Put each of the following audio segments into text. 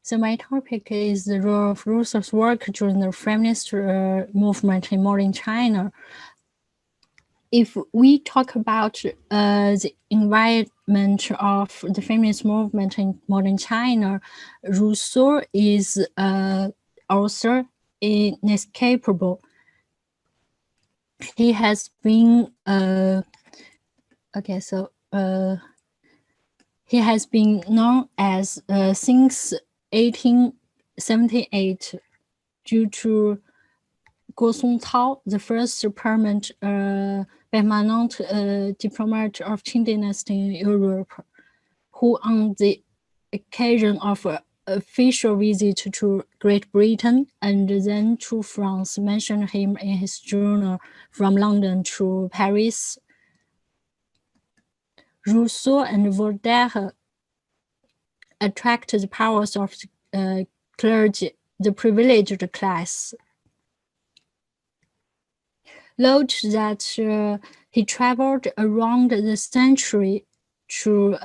So my topic is the role of Rousseau's work during the feminist movement in modern China. If we talk about the environment of the feminist movement in modern China, Rousseau is author inescapable. He has been he has been known as since 1878 due to Guo Songcao, the first permanent permanent diplomat of Qing dynasty in Europe, who on the occasion of an official visit to Great Britain and then to France mentioned him in his journal from London to Paris. Rousseau and Voltaire attracted the powers of the clergy, the privileged class. Note that he traveled around the century to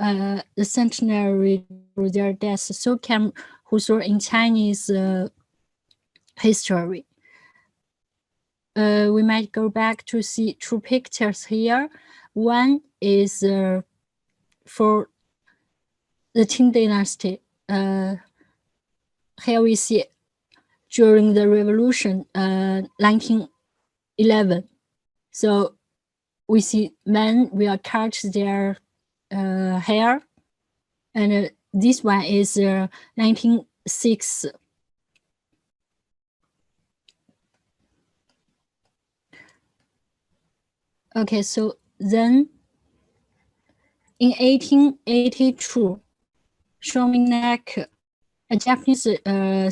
the centenary to their death. So came Rousseau in Chinese history. We might go back to see two pictures here. One is for the Qing dynasty. Here we see during the revolution, 1911. So we see men will cut their hair, and this one is 1906. Okay, so then in 1882, Shominek, a Japanese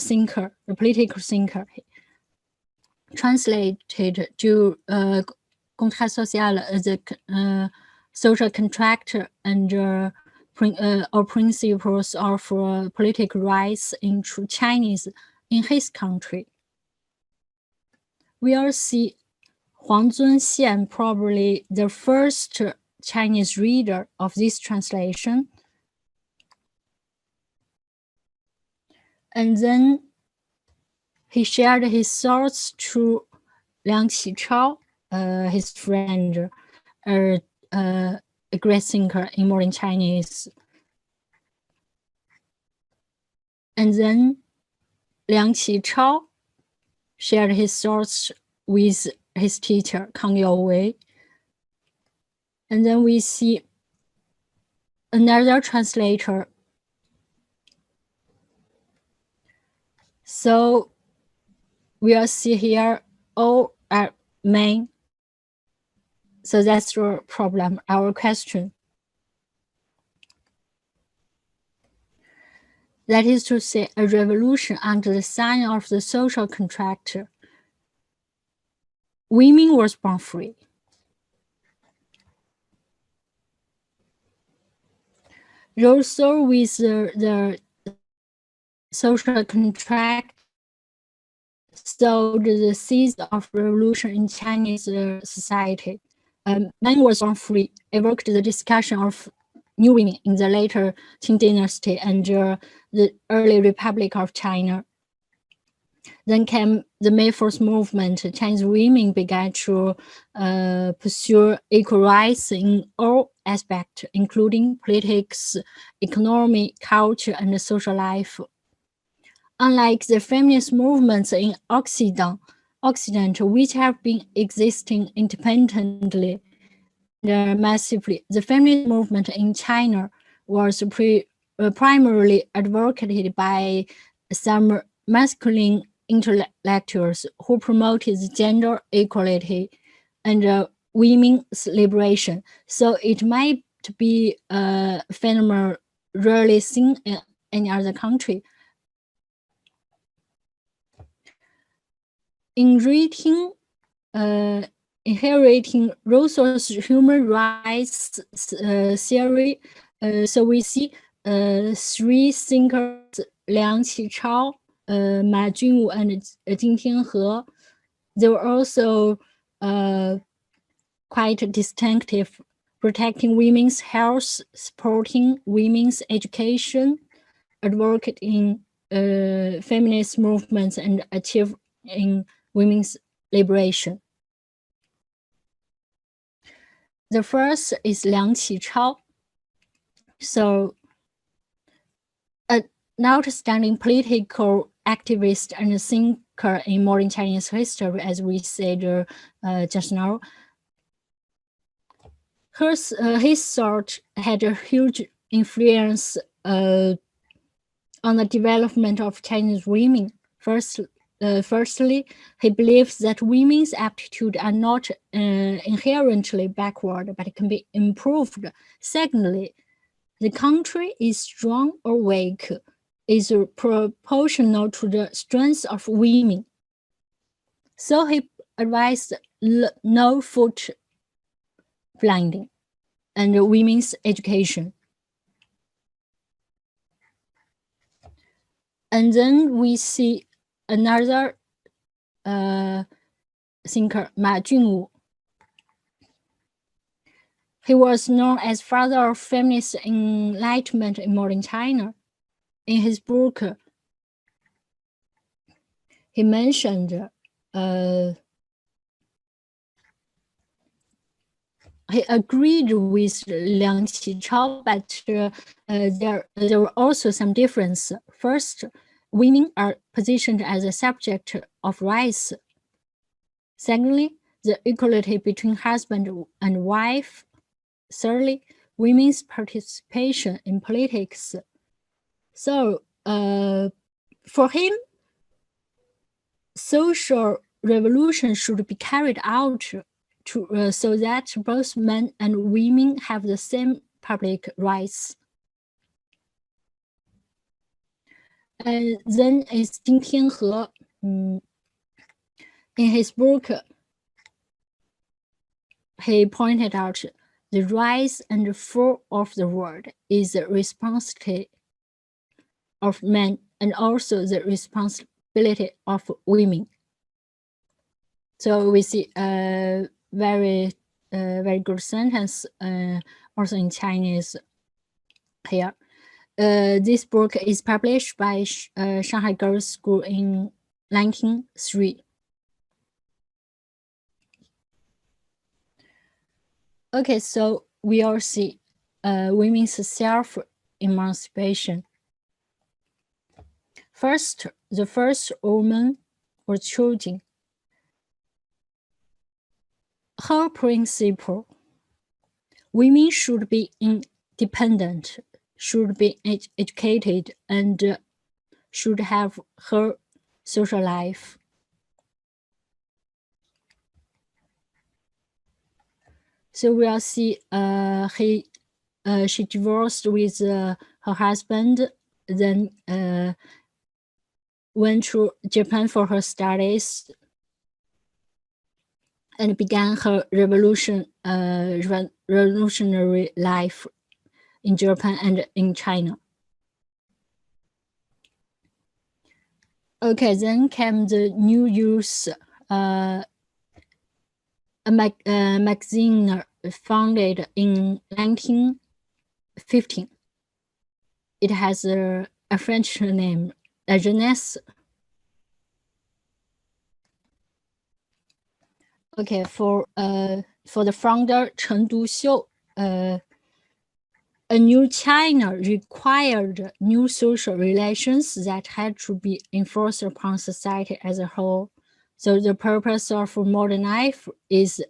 thinker, a political thinker, translated to contrat social, the social contract and or principles of political rights into Chinese in his country. We'll see Huang Zunxian, probably the first Chinese reader of this translation. And then he shared his thoughts to Liang Qichao, his friend, a great thinker in modern Chinese. And then Liang Qichao shared his thoughts with his teacher, Kang Youwei. And then we see another translator. So we'll see here all are men. So that's the problem, our question. That is to say, a revolution under the sign of the social contract. Women were born free. Rousseau with the social contract sowed the seeds of revolution in Chinese society. Men were born free, evoked the discussion of new women in the later Qing dynasty and the early Republic of China. Then came the May 4th movement. Chinese women began to pursue equal rights in all aspects, including politics, economy, culture, and social life. Unlike the feminist movements in Occident, which have been existing independently massively, the feminist movement in China was primarily advocated by some masculine intellectuals who promoted gender equality and women's liberation. So it might be a phenomenon rarely seen in any other country. Inheriting Rousseau's human rights theory, so we see three thinkers, Liang Qichao, Ma Junwu, and Jin Tianhe. They were also quite distinctive, protecting women's health, supporting women's education, advocating feminist movements and achieved in women's liberation. The first is Liang Qichao. So, an outstanding political activist and thinker in modern Chinese history, as we said just now. His thought had a huge influence on the development of Chinese women. Firstly, he believes that women's aptitudes are not inherently backward, but can be improved. Secondly, the country is strong or weak is proportional to the strength of women. So he advised no foot blinding and women's education. And then we see another thinker, Ma Junwu. He was known as father of feminist enlightenment in modern China. In his book, he mentioned he agreed with Liang Qichao, but there were also some difference. First, women are positioned as a subject of rights. Secondly, the equality between husband and wife. Thirdly, women's participation in politics. So, for him, social revolution should be carried out so that both men and women have the same public rights. And then is Jin Tianhe. In his book, he pointed out the rise and fall of the world is the responsibility of men and also the responsibility of women. So we see a very good sentence also in Chinese here. This book is published by Shanghai Girls' School in 1903. Okay, so we all see women's self-emancipation. First, the first woman was Qlu Jin. Her principle: women should be independent, should be educated, and should have her social life. So we'll see she divorced with her husband, then went to Japan for her studies and began her revolutionary life in Japan and in China. Okay, then came the New Youth, a magazine founded in 1915. It has a French name, La Jeunesse. Okay, for the founder Chen Duxiu, a new China required new social relations that had to be enforced upon society as a whole. So the purpose of modern life is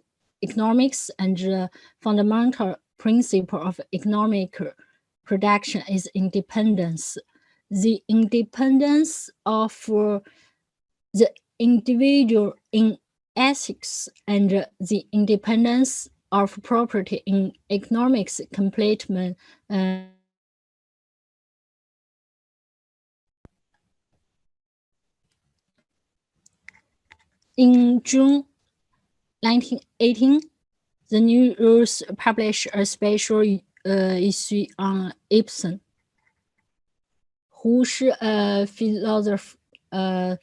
economics, and the fundamental principle of economic production is independence. The independence of the individual in ethics and the independence of property in economics complement in June 1918, the New Rules published a special issue on Ibsen, who is a philosopher, a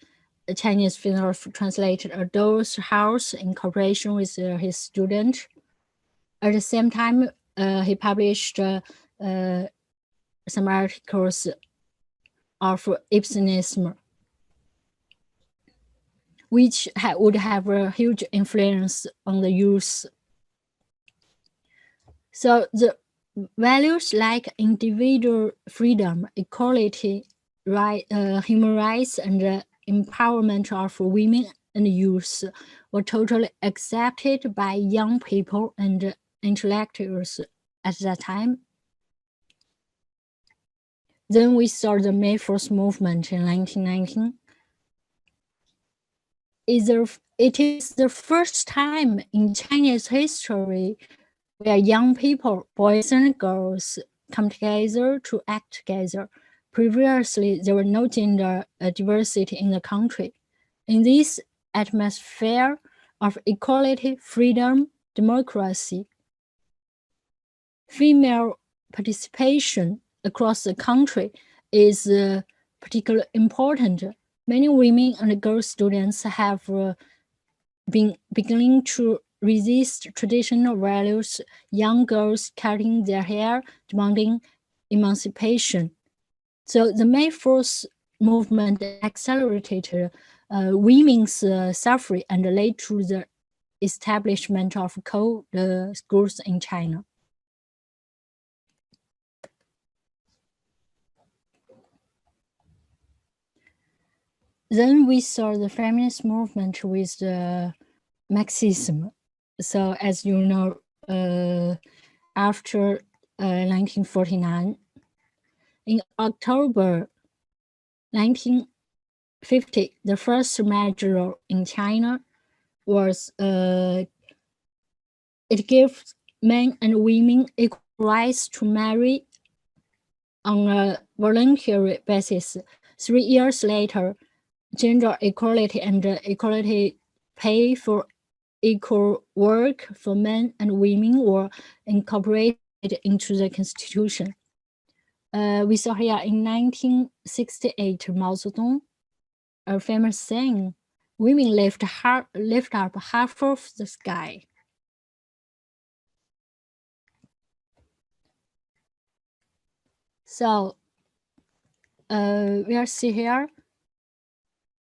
Chinese philosopher, translated A Doll's House in cooperation with his student. At the same time, he published some articles of Ibsenism, which would have a huge influence on the youth. So the values like individual freedom, equality, human rights, and empowerment of women and youth were totally accepted by young people and intellectuals at that time. Then we saw the May 1st movement in 1919. It is the first time in Chinese history where young people, boys and girls, come together to act together. Previously, there were no gender diversity in the country. In this atmosphere of equality, freedom, democracy, female participation across the country is particularly important. Many women and girl students have been beginning to resist traditional values, young girls cutting their hair, demanding emancipation. So the May 1st movement accelerated women's suffrage and led to the establishment of schools in China. Then we saw the feminist movement with the Marxism. So as you know, after 1949, in October 1950, the first major law in China was it gives men and women equal rights to marry on a voluntary basis. 3 years later, gender equality and equality pay for equal work for men and women were incorporated into the constitution. We saw here in 1968, Mao Zedong, a famous saying, "Women lift up half of the sky." So we are see here,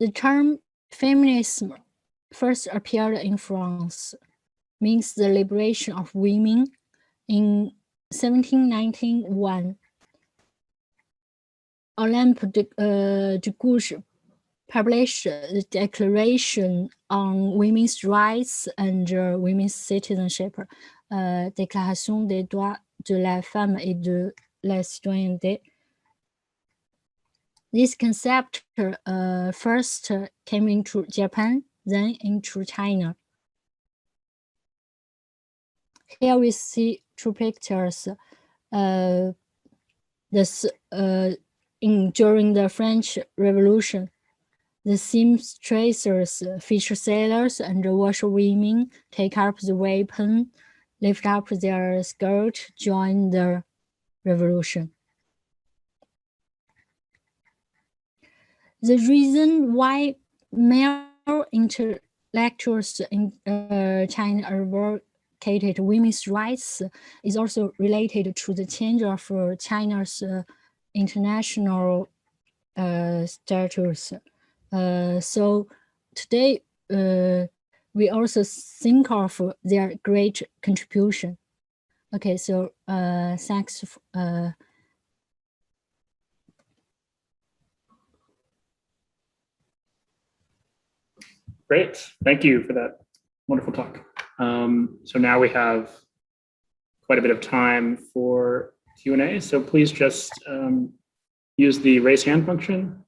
the term feminism first appeared in France, means the liberation of women. In 1791, Olympe de Gouges published the Declaration on Women's Rights and Women's Citizenship, Déclaration des droits de la femme et de la citoyenneté. This concept first came into Japan, then into China. Here we see two pictures. During the French Revolution, the seamstresses, fisher sailors, and washerwomen take up the weapon, lift up their skirt, join the revolution. The reason why male intellectuals in China advocated women's rights is also related to the change of China's international status. So today, we also think of their great contribution. Okay, so thanks. Great, thank you for that wonderful talk. So now we have quite a bit of time for Q&A, so please just use the raise hand function